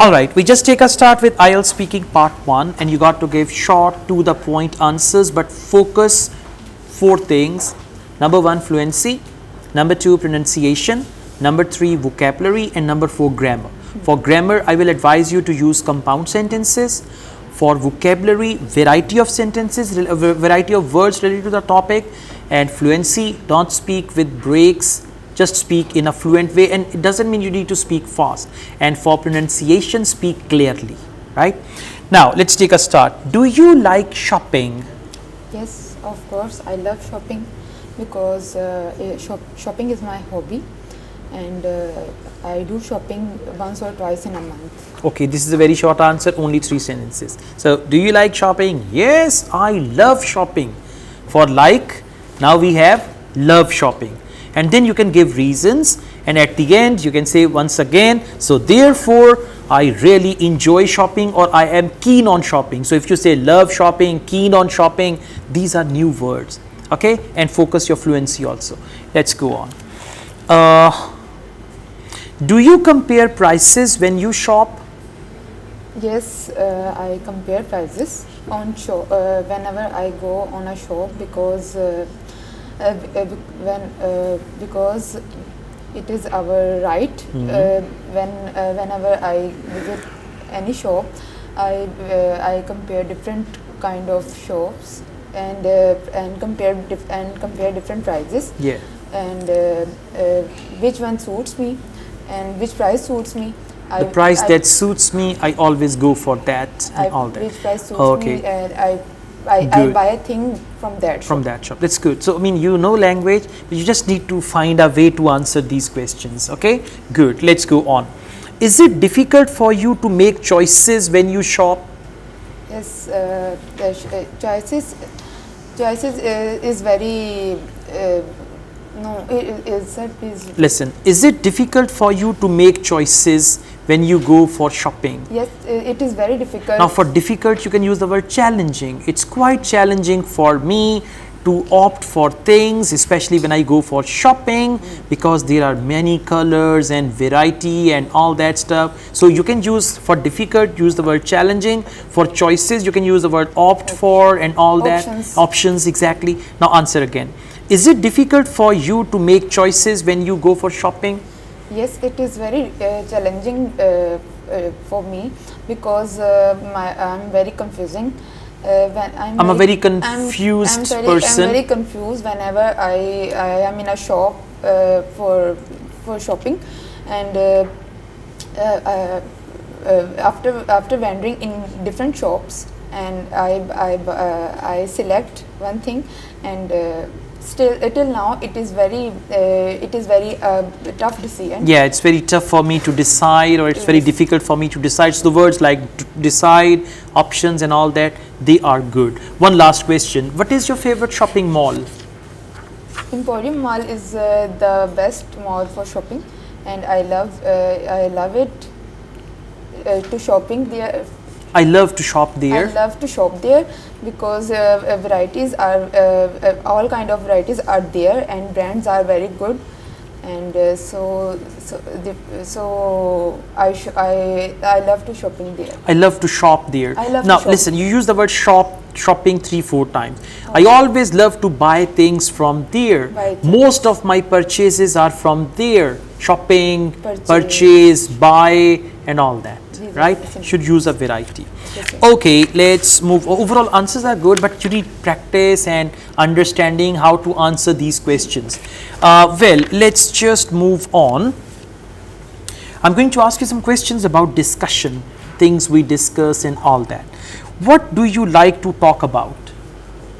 Alright, we just take a start with IELTS speaking part 1 and you got to give short to the point answers but focus 4 things. Number 1 fluency, number 2 pronunciation, number 3 vocabulary and number 4 grammar. For grammar I will advise you to use compound sentences. For vocabulary, variety of sentences, variety of words related to the topic, and fluency, don't speak with breaks. Just speak in a fluent way, and it doesn't mean you need to speak fast. And for pronunciation, speak clearly, right? Now, let's take a start. Do you like shopping? Yes, of course. I love shopping because shopping is my hobby, and I do shopping once or twice in a month. Okay, this is a very short answer, only 3 sentences. So, do you like shopping? Yes, I love shopping. For like, now we have love shopping. And then you can give reasons, and at the end you can say once again, so therefore I really enjoy shopping or I am keen on shopping. So if you say love shopping, keen on shopping, these are new words, okay? And focus your fluency also. Let's go on. Do you compare prices when you shop? Yes, I compare prices on whenever I go on a shop because because it is our right. Whenever I visit any shop, I compare different kind of shops and compare different prices. Yeah. And which one suits me and which price suits me. The price that suits me, I always go for that and all that. Which price suits me, and I buy a thing from that shop. From that shop. That's good. So, I mean, you know language, but you just need to find a way to answer these questions. Okay, good. Let's go on. Is it difficult for you to make choices when you shop? Yes, choices is very no. Please listen. Is it difficult for you to make choices when you go for shopping? Yes, it is very difficult. Now, for difficult, you can use the word challenging. It's quite challenging for me to opt for things, especially when I go for shopping, because there are many colors and variety and all that stuff. So you can use, for difficult, use the word challenging. For choices, you can use the word opt for and all that. Options, exactly. Now answer again. Is it difficult for you to make choices when you go for shopping? Yes, it is very challenging for me because I'm very confusing. I'm a very confused person. I'm very confused whenever I am in a shop for shopping, and after wandering in different shops, and I select one thing, and still till now it is very tough decision. Yeah, it's very tough for me to decide, or it's very difficult for me to decide. So the words like decide, options and all that, they are good. One last question. What is your favorite shopping mall? Emporium Mall is the best mall for shopping, and I love it to shopping there. I love to shop there. I love to shop there because varieties are all kind of varieties are there, and brands are very good, and so I love to shopping there. I love to shop there. Now listen, you use the word shopping 3-4 times. Okay. I always love to buy things from there. Most of my purchases are from there. Shopping, purchase, buy and all that. Right? Should use a variety. Okay, let's move. Overall answers are good, but you need practice and understanding how to answer these questions. Well, let's just move on. I'm going to ask you some questions about discussion, things we discuss and all that. What do you like to talk about?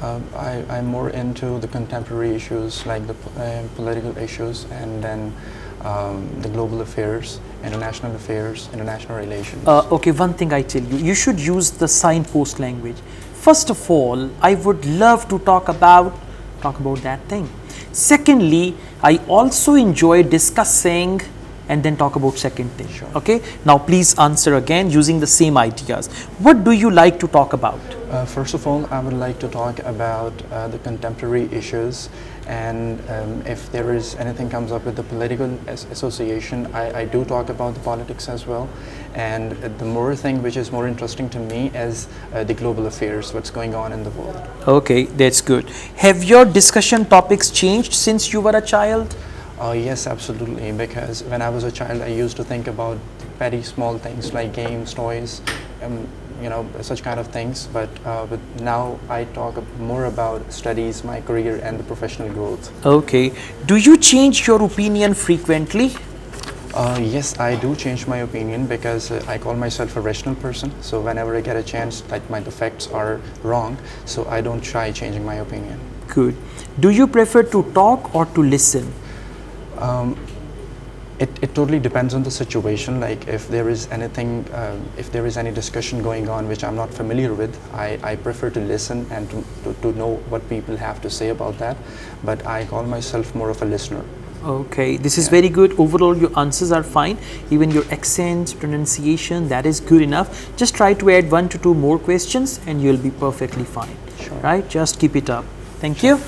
I'm more into the contemporary issues, like the political issues, and then the global affairs, international relations. Okay, one thing I tell you, you should use the signpost language. First of all, I would love to talk about that thing. Secondly, I also enjoy discussing and then talk about second thing. Sure. Okay. Now please answer again using the same ideas. What do you like to talk about? First of all, I would like to talk about the contemporary issues, and if there is anything comes up with the political association, I do talk about the politics as well. And the more thing which is more interesting to me is the global affairs, what's going on in the world. Okay, that's good. Have your discussion topics changed since you were a child? Yes, absolutely, because when I was a child, I used to think about very small things like games, toys, you know, such kind of things, but now I talk more about studies, my career, and the professional growth. Okay. Do you change your opinion frequently? Yes, I do change my opinion because I call myself a rational person. So whenever I get a chance that my facts are wrong, so I don't try changing my opinion. Good. Do you prefer to talk or to listen? It totally depends on the situation. Like if there is anything, if there is any discussion going on which I'm not familiar with, I prefer to listen and to know what people have to say about that. But I call myself more of a listener. Okay, this is very good. Overall, your answers are fine. Even your accent, pronunciation, that is good enough. Just try to add 1 to 2 more questions and you'll be perfectly fine. Sure. Right? Just keep it up. Thank you.